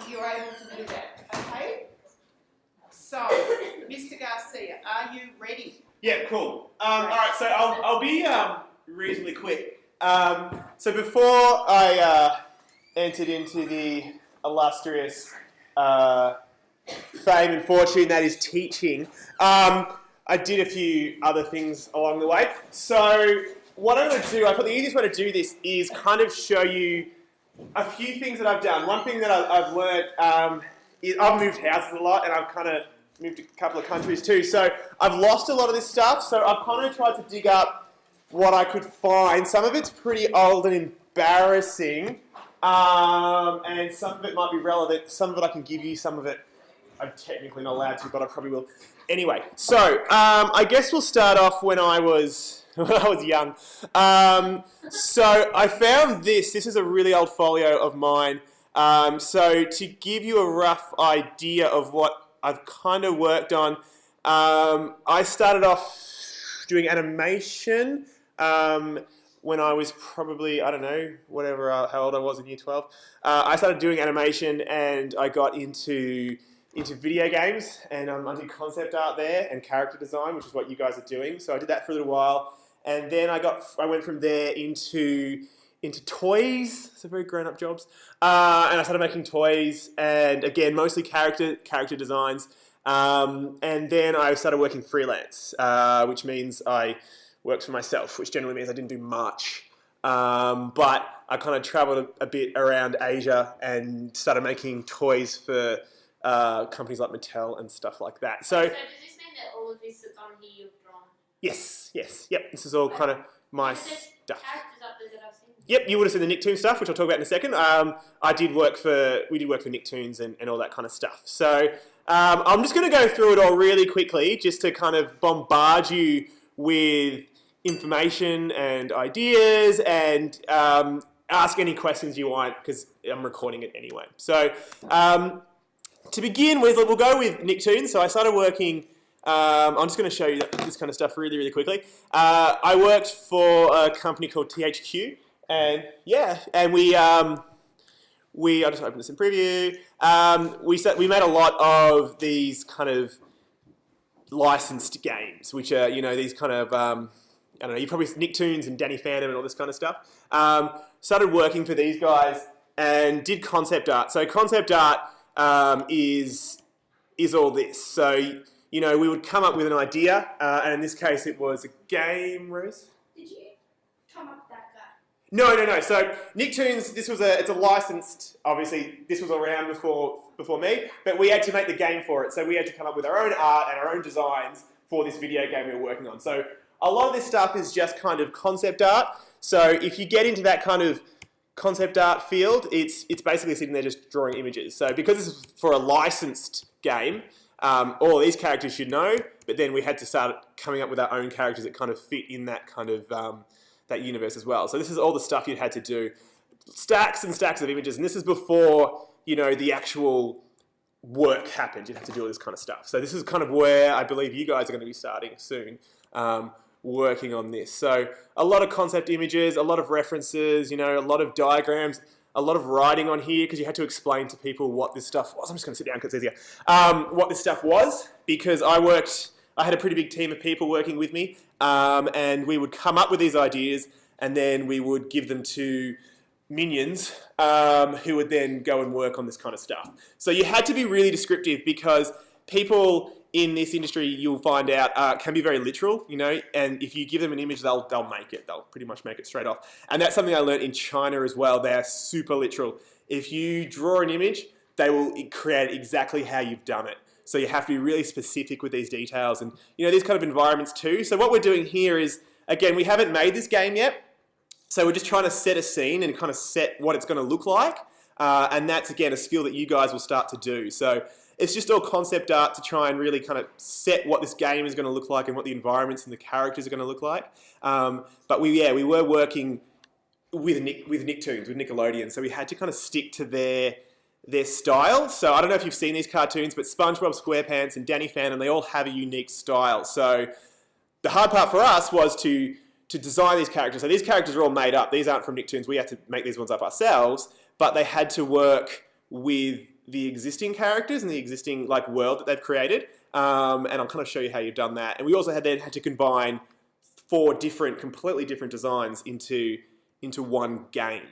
you're able to do that. Okay? So, Mr. Garcia, are you ready? Yeah, cool. All right, so I'll be reasonably quick. So before I entered into the illustrious fame and fortune that is teaching, I did a few other things along the way. So what I'm going to do, I thought the easiest way to do this is kind of show you a few things that I've done. One thing that I've learned is I've moved houses a lot, and I've kind of moved a couple of countries too. So I've lost a lot of this stuff. So I've kind of tried to dig up what I could find. Some of it's pretty old and embarrassing, and some of it might be relevant. Some of it I can give you. Some of it I'm technically not allowed to, but I probably will. Anyway, so I guess we'll start off when I was young. So I found this. This is a really old folio of mine. So to give you a rough idea of what I've kind of worked on, I started off doing animation when I was probably, I don't know, whatever, how old I was in year 12. I started doing animation, and I got into video games, and I did concept art there and character design, which is what you guys are doing. So I did that for a little while, and then I went from there into toys, so very grown-up jobs, and I started making toys, and again, mostly character designs, and then I started working freelance, which means I worked for myself, which generally means I didn't do much, but I kind of traveled a bit around Asia and started making toys for companies like Mattel and stuff like that. So does this mean that all of this that's on here you've drawn? Yes, yep. This is all kind of my stuff. Characters up there that I've seen. Yep, you would have seen the Nicktoons stuff, which I'll talk about in a second. We did work for Nicktoons and all that kind of stuff. So I'm just going to go through it all really quickly, just to kind of bombard you with information and ideas, and ask any questions you want, because I'm recording it anyway. So to begin with, we'll go with Nicktoons. So I started working, I'm just going to show you this kind of stuff really, really quickly. I worked for a company called THQ, and I'll just open this in preview. We made a lot of these kind of licensed games, which are, these kind of, I don't know, you probably Nicktoons and Danny Phantom and all this kind of stuff. Started working for these guys and did concept art. So concept art is all this. So, we would come up with an idea, and in this case it was a game, Rose? Did you come up with that guy? No. So Nicktoons, it's a licensed, obviously this was around before me, but we had to make the game for it. So we had to come up with our own art and our own designs for this video game we were working on. So a lot of this stuff is just kind of concept art. So if you get into that kind of concept art field, it's basically sitting there just drawing images. So because this is for a licensed game, all these characters should know, but then we had to start coming up with our own characters that kind of fit in that kind of that universe as well. So this is all the stuff you had to do. Stacks and stacks of images, and this is before, the actual work happened. You have to do all this kind of stuff. So this is kind of where I believe you guys are going to be starting soon, working on this. So a lot of concept images, a lot of references, a lot of diagrams, a lot of writing on here, because you had to explain to people what this stuff was. I'm just going to sit down because it's easier. What this stuff was, because I had a pretty big team of people working with me, and we would come up with these ideas, and then we would give them to minions, who would then go and work on this kind of stuff. So you had to be really descriptive, because people in this industry, you'll find out, can be very literal, and if you give them an image, they'll make it. They'll pretty much make it straight off. And that's something I learned in China as well. They are super literal. If you draw an image, they will create exactly how you've done it. So you have to be really specific with these details and, these kind of environments too. So what we're doing here is, again, we haven't made this game yet. So we're just trying to set a scene and kind of set what it's going to look like. And that's, again, a skill that you guys will start to do. So it's just all concept art to try and really kind of set what this game is going to look like and what the environments and the characters are going to look like. But we were working with Nicktoons, with Nickelodeon. So we had to kind of stick to their style. So I don't know if you've seen these cartoons, but SpongeBob SquarePants and Danny Phantom, they all have a unique style. So the hard part for us was to design these characters. So these characters are all made up. These aren't from Nicktoons. We had to make these ones up ourselves, but they had to work with the existing characters and the existing like world that they've created, and I'll kind of show you how you've done that. And we also had to combine 4 completely different designs into one game,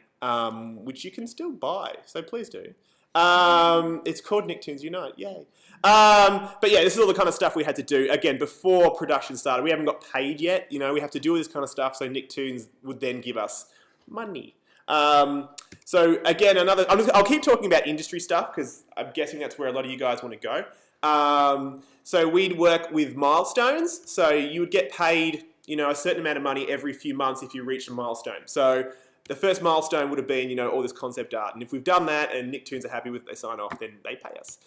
which you can still buy. So please do. It's called Nicktoons Unite. Yay! But yeah, this is all the kind of stuff we had to do again before production started. We haven't got paid yet. You know, we have to do all this kind of stuff. So Nicktoons would then give us money. So again, I'll keep talking about industry stuff because I'm guessing that's where a lot of you guys want to go. So we'd work with milestones. So you would get paid, you know, a certain amount of money every few months if you reached a milestone. So the first milestone would have been, you know, all this concept art. And if we've done that and Nicktoons are happy with it, they sign off, then they pay us.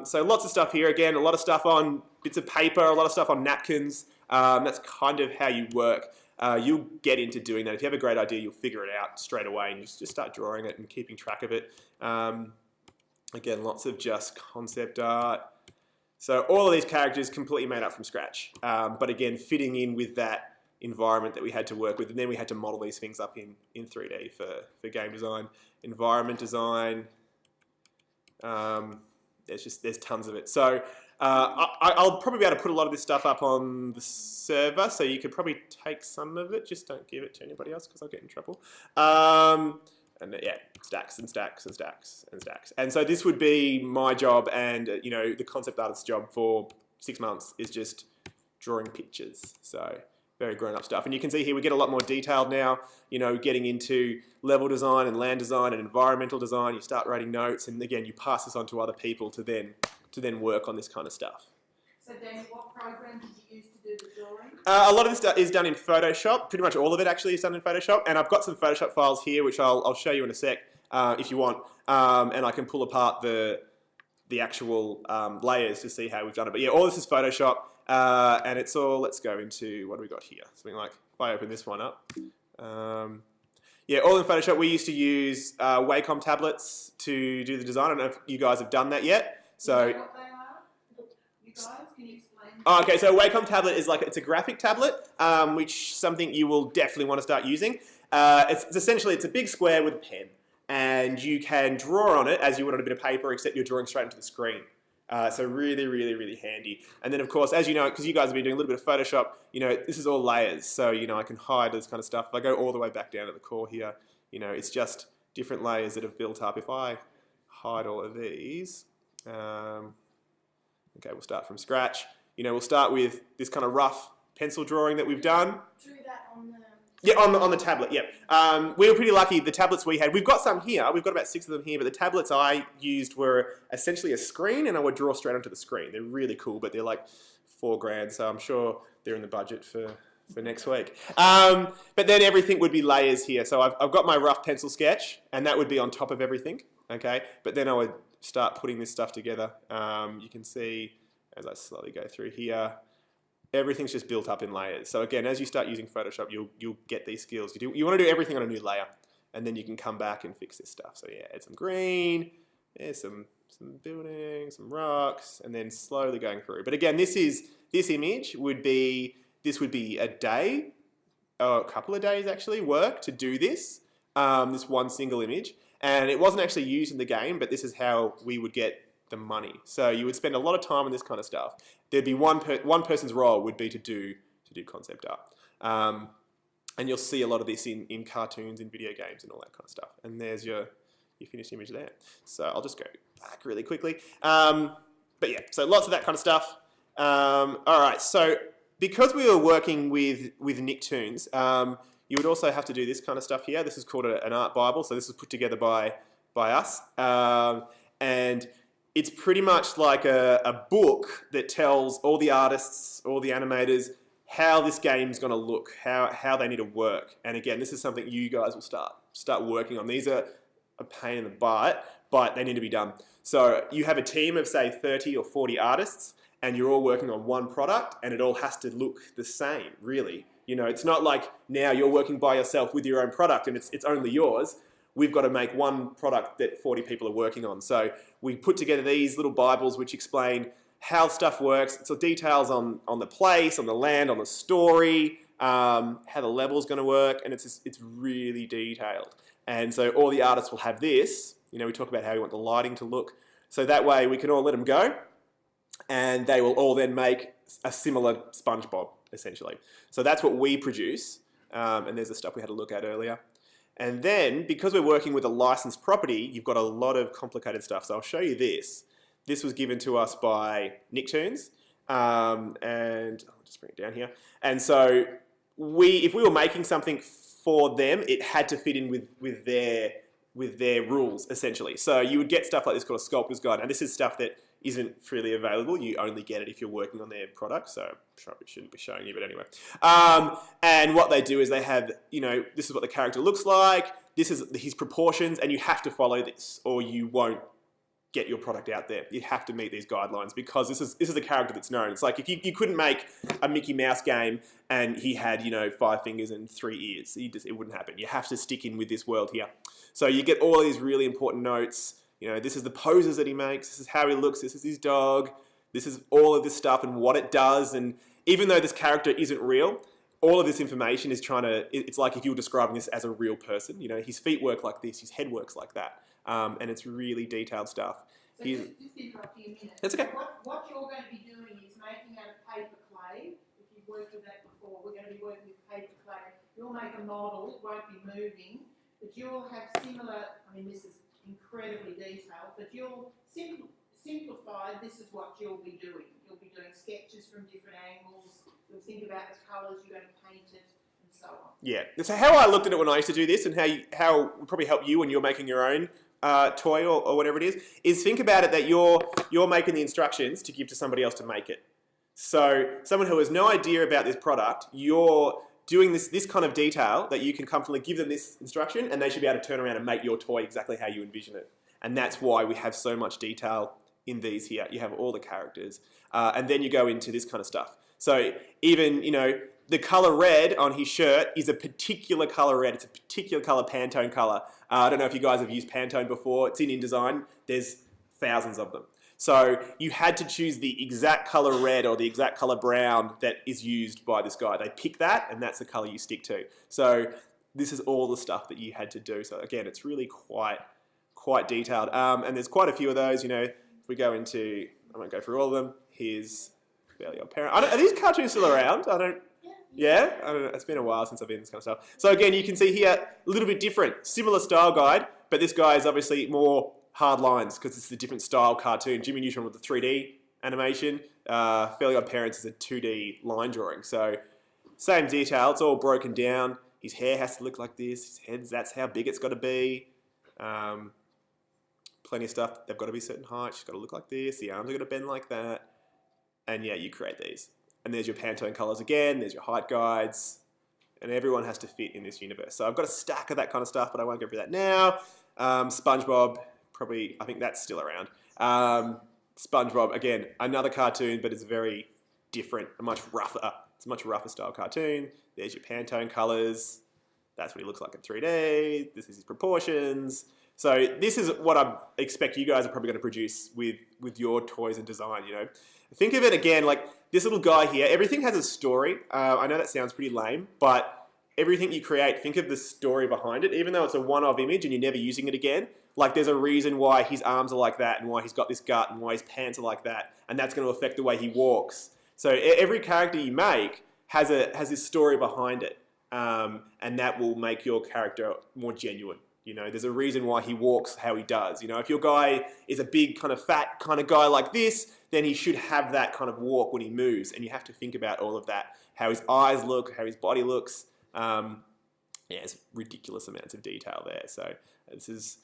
So lots of stuff here. Again, a lot of stuff on bits of paper, a lot of stuff on napkins. That's kind of how you work. You'll get into doing that. If you have a great idea, you'll figure it out straight away and just start drawing it and keeping track of it. Again, lots of just concept art. So all of these characters completely made up from scratch. But again, fitting in with that environment that we had to work with, and then we had to model these things up in 3D for game design. Environment design, there's tons of it. So I'll probably be able to put a lot of this stuff up on the server, so you could probably take some of it, just don't give it to anybody else because I'll get in trouble. And yeah, stacks and stacks and stacks and stacks. And so this would be my job, and you know, the concept artist's job for 6 months is just drawing pictures. So very grown-up stuff. And you can see here we get a lot more detailed now, you know, getting into level design and land design and environmental design. You start writing notes, and again, you pass this on to other people to then work on this kind of stuff. So Danny, what program did you use to do the drawing? A lot of this stuff is done in Photoshop. Pretty much all of it actually is done in Photoshop. And I've got some Photoshop files here, which I'll show you in a sec if you want. And I can pull apart the actual layers to see how we've done it. But yeah, all this is Photoshop. And it's all, let's go into, what do we got here? Something like, if I open this one up. Yeah, all in Photoshop. We used to use Wacom tablets to do the design. I don't know if you guys have done that yet. So, You know what they are? You guys, can you explain? oh, okay, so a Wacom tablet is like, it's a graphic tablet, which something you will definitely want to start using. It's essentially, it's a big square with a pen, and you can draw on it as you would on a bit of paper, except you're drawing straight into the screen. So really, really, really handy. And then of course, as you know, because you guys have been doing a little bit of Photoshop, you know, this is all layers. So, you know, I can hide this kind of stuff. If I go all the way back down to the core here, you know, it's just different layers that have built up. If I hide all of these, okay, we'll start from scratch. You know, we'll start with this kind of rough pencil drawing that we've done. Drew that on the... Yeah, on the tablet, yeah. We were pretty lucky, the tablets we had, we've got some here, we've got about 6 of them here, but the tablets I used were essentially a screen, and I would draw straight onto the screen. They're really cool, but they're like $4,000, so I'm sure they're in the budget for next week. But then everything would be layers here. So I've got my rough pencil sketch, and that would be on top of everything, okay? But then I would start putting this stuff together. You can see, as I slowly go through here, everything's just built up in layers. So again, as you start using Photoshop, you'll get these skills. You want to do everything on a new layer, and then you can come back and fix this stuff. So yeah, add some green, there's some buildings, some rocks, and then slowly going through. But again, this image would be a day, or a couple of days actually, work to do this one single image. And it wasn't actually used in the game, but this is how we would get the money. So you would spend a lot of time on this kind of stuff. There'd be one person's role would be to do concept art. And you'll see a lot of this in cartoons, in video games, and all that kind of stuff. And there's your finished image there. So I'll just go back really quickly. But yeah, so lots of that kind of stuff. All right, so because we were working with Nicktoons, you would also have to do this kind of stuff here. This is called an art Bible. So this was put together by us. And it's pretty much like a book that tells all the artists, all the animators, how this game's going to look, how they need to work. And again, this is something you guys will start working on. These are a pain in the butt, but they need to be done. So you have a team of, say, 30 or 40 artists, and you're all working on one product, and it all has to look the same, really. You know, it's not like now you're working by yourself with your own product, and it's only yours. We've got to make one product that 40 people are working on. So we put together these little Bibles which explain how stuff works. So details on the place, on the land, on the story, how the level's going to work, and it's really detailed. And so all the artists will have this, You know, we talk about how we want the lighting to look. So that way we can all let them go and they will all then make a similar SpongeBob, essentially. So that's what we produce. And there's the stuff we had a look at earlier. And then, because we're working with a licensed property, you've got a lot of complicated stuff. So I'll show you this. This was given to us by Nicktoons. And I'll just bring it down here. And so if we were making something for them, it had to fit in with their rules, essentially. So you would get stuff like this called a sculptor's guide. And this is stuff that isn't freely available. You only get it if you're working on their product. So I probably shouldn't be showing you, but anyway. And what they do is they have, you know, this is what the character looks like. This is his proportions, and you have to follow this, or you won't get your product out there. You have to meet these guidelines because this is a character that's known. It's like if you couldn't make a Mickey Mouse game and he had, you know, 5 fingers and 3 ears. It wouldn't happen. You have to stick in with this world here. So you get all these really important notes. You know, this is the poses that he makes. This is how he looks. This is his dog. This is all of this stuff and what it does. And even though this character isn't real, all of this information is it's like if you were describing this as a real person. You know, his feet work like this. His head works like that. And it's really detailed stuff. So just interrupt you a minute. That's okay. What you're going to be doing is making out of paper clay. If you've worked with that before, we're going to be working with paper clay. You'll make a model. It won't be moving. But you'll have similar, I mean, this is incredibly detailed, but you'll simplify, this is what you'll be doing. You'll be doing sketches from different angles. You'll think about the colours you're going to paint it, and so on. Yeah. So how I looked at it when I used to do this, and how it would probably help you when you're making your own toy or whatever it is think about it that you're making the instructions to give to somebody else to make it. So someone who has no idea about this product, you're doing this kind of detail that you can comfortably give them this instruction and they should be able to turn around and make your toy exactly how you envision it. And that's why we have so much detail in these here. You have all the characters. And then you go into this kind of stuff. So even, you know, the colour red on his shirt is a particular colour red. It's a particular colour Pantone colour. I don't know if you guys have used Pantone before. It's in InDesign. There's thousands of them. So you had to choose the exact colour red or the exact colour brown that is used by this guy. They pick that and that's the colour you stick to. So this is all the stuff that you had to do. So again, it's really quite detailed. And there's quite a few of those, you know, if we go into, I won't go through all of them. Here's Fairly Odd Parent. Are these cartoons still around? Yeah? I don't know. It's been a while since I've been in this kind of stuff. So again, you can see here, a little bit different. Similar style guide, but this guy is obviously more hard lines because it's a different style cartoon. Jimmy Neutron with the 3D animation. Fairly Odd Parents is a 2D line drawing. So same detail. It's all broken down. His hair has to look like this. His head's, that's how big it's got to be. Plenty of stuff. They've got to be a certain height. She's got to look like this. The arms are going to bend like that. And yeah, you create these. And there's your Pantone colours again. There's your height guides. And everyone has to fit in this universe. So I've got a stack of that kind of stuff, but I won't go through that now. SpongeBob, probably, I think that's still around. SpongeBob, again, another cartoon, but it's very different, it's a much rougher style cartoon. There's your Pantone colours. That's what he looks like in 3D. This is his proportions. So this is what I expect you guys are probably going to produce with your toys and design, you know. Think of it again, like this little guy here, everything has a story. I know that sounds pretty lame, but everything you create, think of the story behind it. Even though it's a one-off image and you're never using it again, like there's a reason why his arms are like that and why he's got this gut and why his pants are like that, and that's going to affect the way he walks. So every character you make has this story behind it, and that will make your character more genuine. You know, there's a reason why he walks how he does. You know, if your guy is a big kind of fat kind of guy like this, then he should have that kind of walk when he moves. And you have to think about all of that, how his eyes look, how his body looks. Yeah, it's ridiculous amounts of detail there. So this is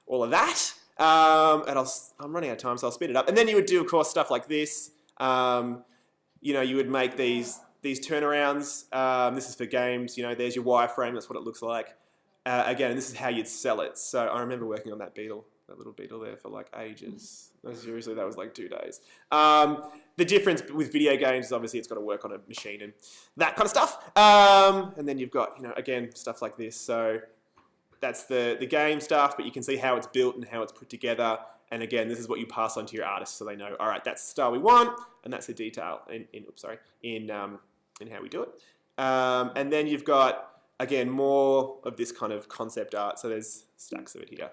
all of that. And I'm running out of time, so I'll speed it up. And then you would do, of course, stuff like this. You know, you would make these turnarounds. This is for games. You know, there's your wireframe. That's what it looks like. Again, this is how you'd sell it. So I remember working on that little beetle there for like ages. No, seriously, that was like 2 days. The difference with video games is obviously it's got to work on a machine and that kind of stuff. And then you've got, you know, again, stuff like this. So that's the game stuff, but you can see how it's built and how it's put together. And again, this is what you pass on to your artists so they know, all right, that's the style we want, and that's the detail in how we do it. And then you've got, again, more of this kind of concept art. So there's stacks of it here.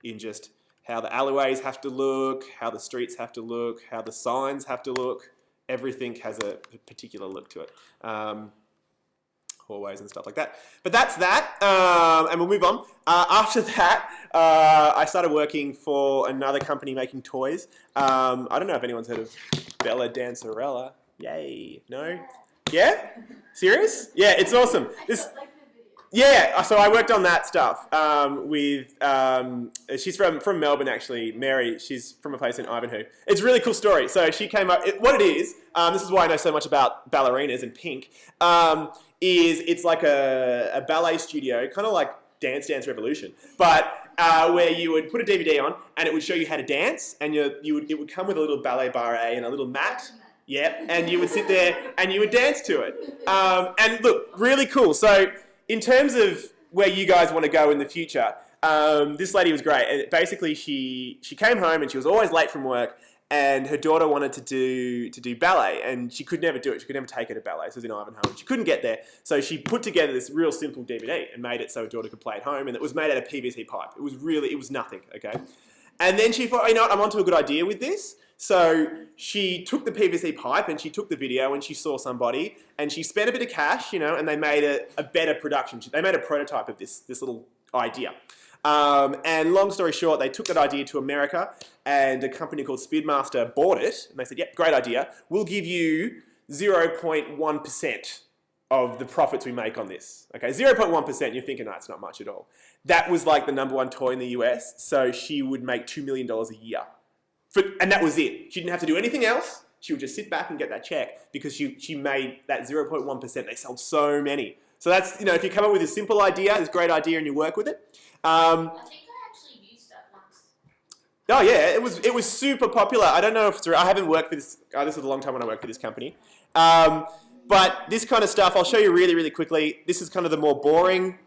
in just how the alleyways have to look, how the streets have to look, how the signs have to look. Everything has a particular look to it. Hallways and stuff like that. But that's that, and we'll move on. After that, I started working for another company making toys. I don't know if anyone's heard of Bella Dancerella. Yay. No? Yeah? Serious? Yeah, it's awesome. Yeah, so I worked on that stuff with, she's from Melbourne actually, Mary, she's from a place in Ivanhoe. It's a really cool story. So she came up, what it is, this is why I know so much about ballerinas and pink, is it's like a ballet studio, kind of like Dance Dance Revolution, but where you would put a DVD on and it would show you how to dance, and it would come with a little ballet barre and a little mat. Yep, and you would sit there and you would dance to it. And look, really cool. So in terms of where you guys want to go in the future, this lady was great. And basically, she came home and she was always late from work, and her daughter wanted to do ballet, and she could never do it. She could never take her to ballet. So it was in Ivanhoe, and she couldn't get there. So she put together this real simple DVD and made it so her daughter could play at home, and it was made out of PVC pipe. It was nothing, okay? And then she thought, you know what, I'm onto a good idea with this. So she took the PVC pipe and she took the video and she saw somebody and she spent a bit of cash, you know, and they made a better production. They made a prototype of this little idea. And long story short, they took that idea to America, and a company called Speedmaster bought it, and they said, yep, great idea. We'll give you 0.1% of the profits we make on this. Okay, 0.1%, you're thinking, no, it's not much at all. That was like the #1 toy in the US, so she would make $2 million a year. And that was it. She didn't have to do anything else. She would just sit back and get that check because she made that 0.1%. They sold so many. So that's, you know, if you come up with a simple idea, this great idea, and you work with it. I think I actually used that once. Oh yeah, it was super popular. I don't know if it's real. I haven't worked for this. This was a long time when I worked for this company. But this kind of stuff, I'll show you really, really quickly. This is kind of the more boring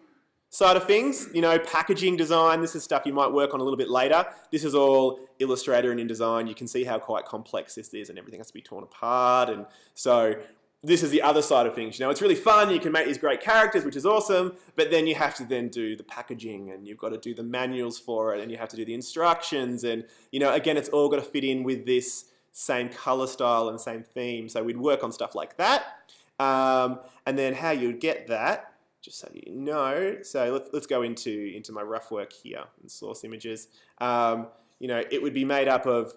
side of things. You know, packaging design. This is stuff you might work on a little bit later. This is all Illustrator and InDesign. You can see how quite complex this is, and everything has to be torn apart. And so this is the other side of things. You know, it's really fun. You can make these great characters, which is awesome, but then you have to then do the packaging, and you've got to do the manuals for it, and you have to do the instructions, and, you know, again, it's all got to fit in with this same color style and same theme. So we'd work on stuff like that. And then how you'd get that, just so you know. So let's go into my rough work here and source images. You know, it would be made up of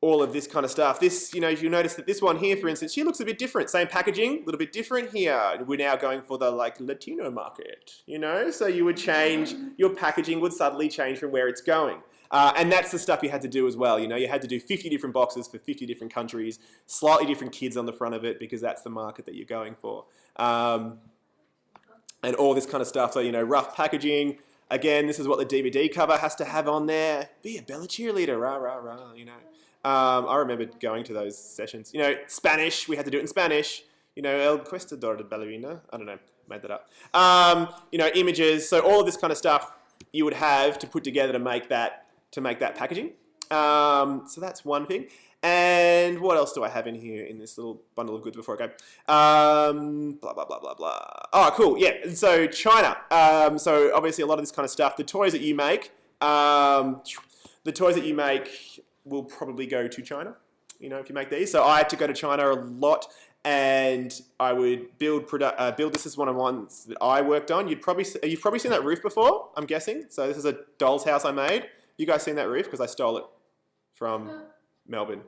all of this kind of stuff. This, you know, you'll notice that this one here, for instance, she looks a bit different. Same packaging, a little bit different here. We're now going for the, like, Latino market, you know? So you would change, your packaging would subtly change from where it's going. And that's the stuff you had to do as well. You know, you had to do 50 different boxes for 50 different countries, slightly different kids on the front of it because that's the market that you're going for. And all this kind of stuff. So, you know, rough packaging. Again, this is what the DVD cover has to have on there. Be a Bella cheerleader, rah, rah, rah, you know. I remember going to those sessions. You know, Spanish, we had to do it in Spanish. You know, El Cuestador de Ballerina. I don't know, made that up. You know, images. So all of this kind of stuff you would have to put together to make that packaging. So that's one thing. And what else do I have in here in this little bundle of goods before I go? Blah, blah, blah, blah, blah. Oh, cool. Yeah. So China. So obviously a lot of this kind of stuff, the toys that you make will probably go to China, you know, if you make these. So I had to go to China a lot, and I would build. This is one of the ones that I worked on. You've probably seen that roof before, I'm guessing. So this is a doll's house I made. You guys seen that roof? Because I stole it from Melbourne.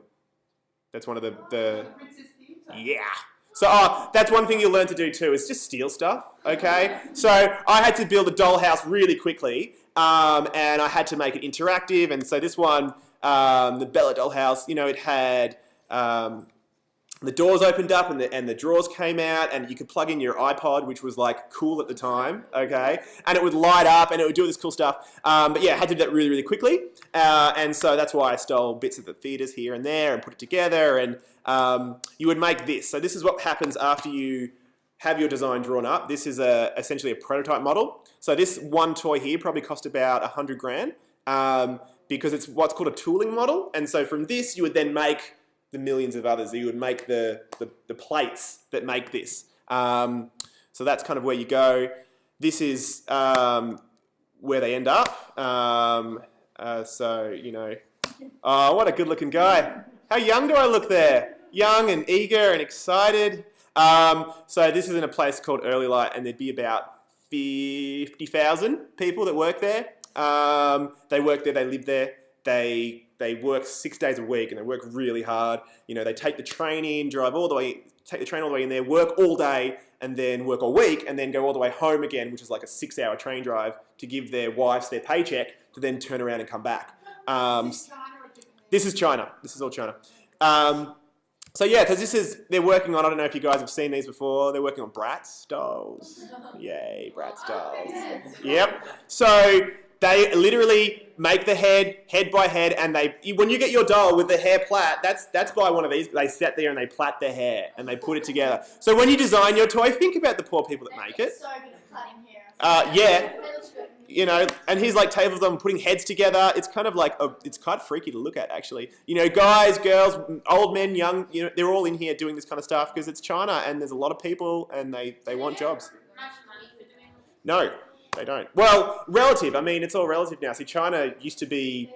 That's one of the Princess Theatre. yeah. So that's one thing you'll learn to do too, is just steal stuff, okay? So I had to build a dollhouse really quickly, and I had to make it interactive. And so this one, the Bella dollhouse, you know, it had the doors opened up and the drawers came out, and you could plug in your iPod, which was like cool at the time, okay? And it would light up and it would do all this cool stuff. But yeah, I had to do that really, really quickly. And so that's why I stole bits of the theatres here and there and put it together. And you would make this. So this is what happens after you have your design drawn up. This is essentially a prototype model. So this one toy here probably cost about 100 grand because it's what's called a tooling model. And so from this, you would then make the millions of others. You would make the plates that make this. So that's kind of where you go. This is where they end up. So, you know, oh, what a good-looking guy. How young do I look there? Young and eager and excited. So this is in a place called Early Light, and there'd be about 50,000 people that work there. They work there, they live there, they work 6 days a week, and they work really hard. You know, they take the train in, take the train all the way in there, work all day, and then work all week, and then go all the way home again, which is like a 6-hour train drive, to give their wives their paycheck, to then turn around and come back. This is China. This is all China. So yeah, because they're working on, I don't know if you guys have seen these before, they're working on Bratz dolls. Yay, Bratz dolls. Yep. So they literally make the head by head, and when you get your doll with the hair plait, that's by one of these. They sit there and they plait their hair and they put it together. So when you design your toy, think about the poor people that make it. So good at plaiting hair. Yeah. You know, and he's like tables them, putting heads together. It's kind of like, it's quite freaky to look at, actually. You know, guys, girls, old men, young, you know, they're all in here doing this kind of stuff because it's China and there's a lot of people and they want jobs. Much money for doing it. No, they don't. Well, relative. I mean, it's all relative now. See, China used to be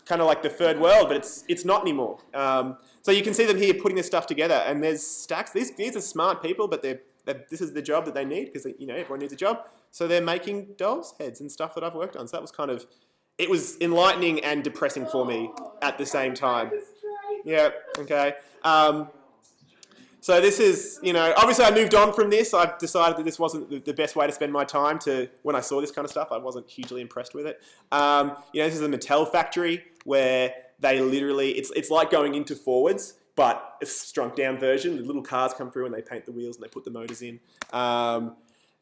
kind of like the third world, but it's not anymore. So you can see them here putting this stuff together, and there's stacks. These are smart people, but this is the job that they need because, you know, everyone needs a job. So they're making dolls' heads and stuff that I've worked on. So that was kind of, it was enlightening and depressing for me at the same time. Yeah, okay. So this is, you know, obviously I moved on from this. I've decided that this wasn't the best way to spend my time. When I saw this kind of stuff, I wasn't hugely impressed with it. You know, this is a Mattel factory where they literally, it's like going into Forwards, but it's a shrunk down version. The little cars come through and they paint the wheels and they put the motors in.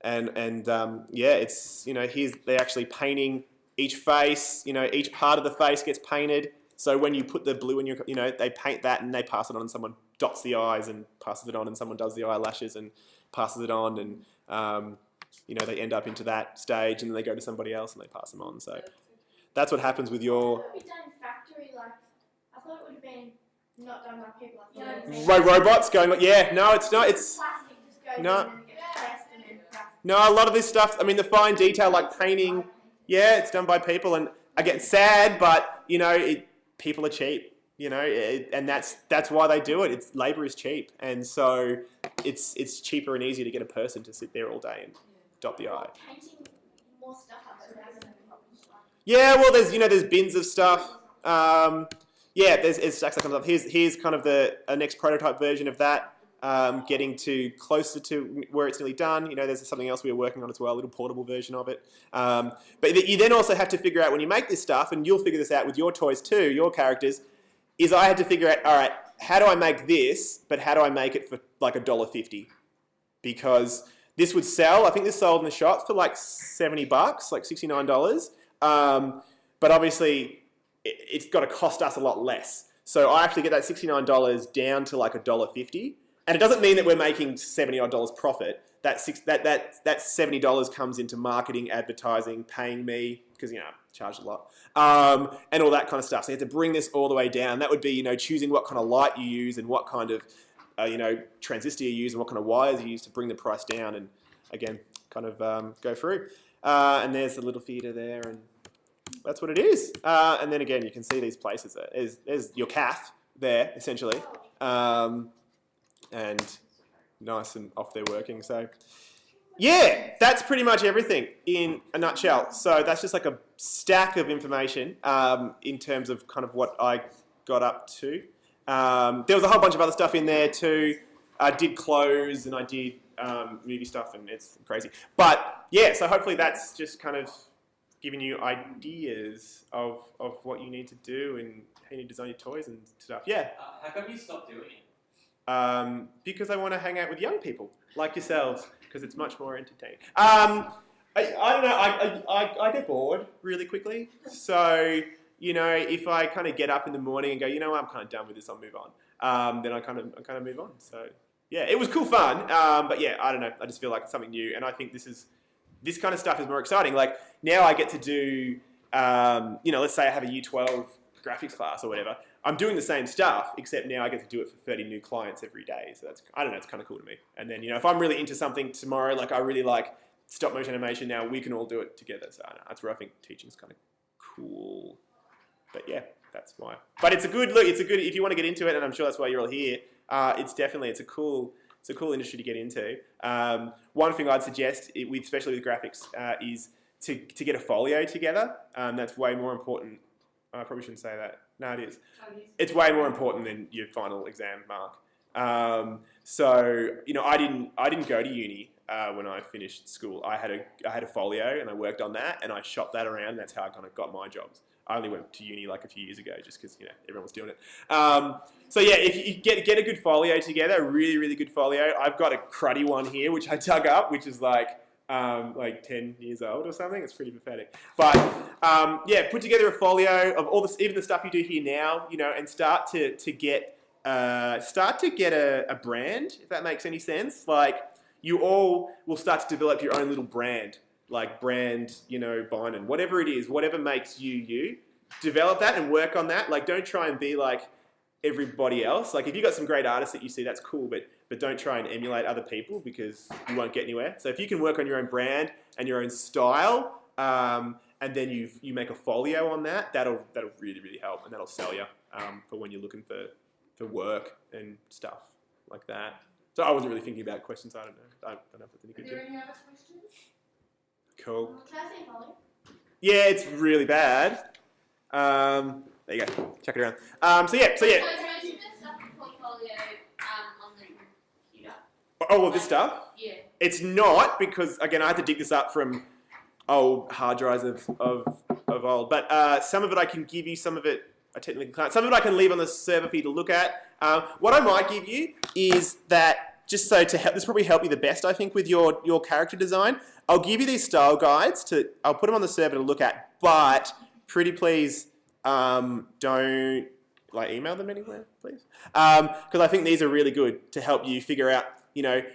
Yeah, it's, you know, they're actually painting each face, you know, each part of the face gets painted. So when you put the blue in your, you know, they paint that and they pass it on and someone dots the eyes and passes it on and someone does the eyelashes and passes it on and, you know, they end up into that stage and then they go to somebody else and they pass them on. So that's what happens with your... It would be done in factory, like, I thought it would have been not done by people. I thought it would Right, robots going on, yeah, no, it's not, it's... plastic just goes No. in and gets pressed and then pressed. No, a lot of this stuff, I mean, the fine detail like painting, yeah, it's done by people, and I get sad, but, you know, people are cheap, you know, and that's why they do it. Labour is cheap, and so it's cheaper and easier to get a person to sit there all day and dot the I. Painting more stuff up so that's no problem. Yeah, well, there's bins of stuff. Yeah, there's stacks that comes up. Here's kind of a next prototype version of that. Getting to closer to where it's nearly done. You know, there's something else we were working on as well, a little portable version of it. But you then also have to figure out when you make this stuff, and you'll figure this out with your toys too, your characters, is I had to figure out, all right, how do I make this, but how do I make it for like $1.50? Because this would sell, I think this sold in the shops for like $70, like $69. But obviously, it's got to cost us a lot less. So I have to get that $69 down to like $1.50. And it doesn't mean that we're making $70 profit. That $70 comes into marketing, advertising, paying me, because, you know, I charge a lot, and all that kind of stuff. So you have to bring this all the way down. That would be, you know, choosing what kind of light you use and what kind of, you know, transistor you use and what kind of wires you use to bring the price down and, again, kind of go through. And there's the little feeder there, and that's what it is. And then, again, you can see these places. There's your calf there, essentially. And nice and off they're working. So yeah, that's pretty much everything in a nutshell. So that's just like a stack of information in terms of kind of what I got up to. There was a whole bunch of other stuff in there too. I did clothes and I did movie stuff, and it's crazy. But yeah, so hopefully that's just kind of giving you ideas of what you need to do and how you need to design your toys and stuff. Yeah. How come you stopped doing it? Because I want to hang out with young people like yourselves, because it's much more entertaining. I don't know, I get bored really quickly. So, you know, if I kind of get up in the morning and go, you know what, I'm kind of done with this, I'll move on. Then I kind of move on. So, yeah, it was cool fun. But yeah, I don't know, I just feel like it's something new. And I think this kind of stuff is more exciting. Like, now I get to do, you know, let's say I have a Year 12 graphics class or whatever. I'm doing the same stuff, except now I get to do it for 30 new clients every day. So that's, I don't know, it's kind of cool to me. And then, you know, if I'm really into something tomorrow, like I really like stop motion animation now, we can all do it together. So I don't know, that's where I think teaching is kind of cool. yeah, that's why. But it's a good look. It's a good if you want to get into it, and I'm sure that's why you're all here. It's a cool industry to get into. One thing I'd suggest, especially with graphics, is to get a folio together. That's way more important. I probably shouldn't say that. No, it is. It's way more important than your final exam mark. So I didn't go to uni when I finished school. I had a folio and I worked on that and I shopped that around. That's how I kind of got my jobs. I only went to uni like a few years ago just because everyone was doing it. So yeah, if you get a good folio together, a really really good folio. I've got a cruddy one here which I dug up, which is like 10 years old or something. It's pretty pathetic. But yeah, put together a folio of all this, even the stuff you do here now, and start to get a brand, if that makes any sense. Like you all will start to develop your own little brand, like brand, Bynon, whatever it is, whatever makes you. Develop that and work on that. Like don't try and be like everybody else. Like if you've got some great artists that you see, that's cool, but don't try and emulate other people because you won't get anywhere. So if you can work on your own brand and your own style, and then you make a folio on that, that'll really, really help, and that'll sell you for when you're looking for work and stuff like that. So I wasn't really thinking about questions. I don't know. I don't know if it's any good. Are there any other questions? Cool. Can I say follow? Yeah, it's really bad. There you go. Check it around. So yeah. So is most of the stuff in the portfolio on the computer? All of this stuff? Yeah. It's not because again I had to dig this up from old hard drives of old. But some of it I can give you. Some of it I technically can't. Some of it I can leave on the server for you to look at. What I might give you is that just so to help. This probably help you the best I think with your character design. I'll give you these style guides I'll put them on the server to look at, but pretty please don't email them anywhere, please, because I think these are really good to help you figure out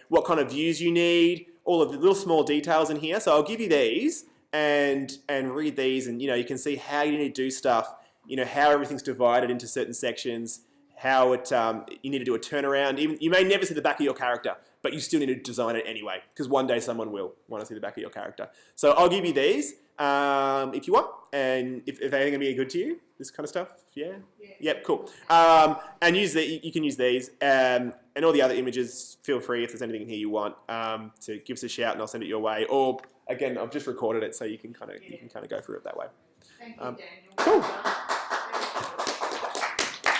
what kind of views you need, all of the little small details in here. So I'll give you these and read these, and you can see how you need to do stuff, how everything's divided into certain sections, how you need to do a turnaround. Even you may never see the back of your character, but you still need to design it anyway, because one day someone will want to see the back of your character. So I'll give you these if you want, and if they're going to be good to you, this kind of stuff, yeah? Yep, cool. And you can use these, and all the other images, feel free if there's anything in here you want to give us a shout and I'll send it your way. Or, again, I've just recorded it so you can kind of go through it that way. Thank you, Daniel. Cool.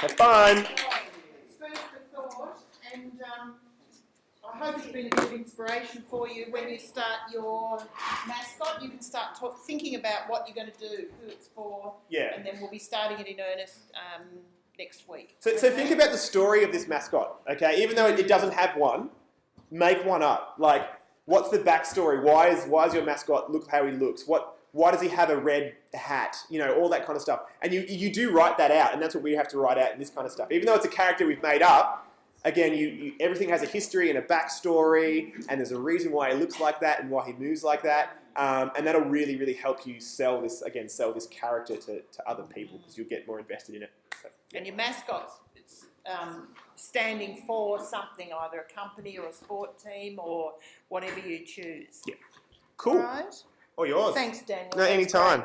Have fun. It's food for thought, and I hope it's been a good inspiration for you when you start your mascot. You can start thinking about what you're going to do, who it's for, and then we'll be starting it in earnest next week. So think about the story of this mascot, okay? Even though it doesn't have one, make one up. Like, what's the backstory? Why is your mascot look how he looks? Why does he have a red hat? All that kind of stuff. And you do write that out, and that's what we have to write out in this kind of stuff. Even though it's a character we've made up, again, everything has a history and a backstory, and there's a reason why he looks like that and why he moves like that. And that'll really, really help you sell this character to other people, because you'll get more invested in it. So, yeah. And your mascot's standing for something, either a company or a sport team or whatever you choose. Yeah. Cool. All right. All yours. Thanks, Daniel. No, anytime.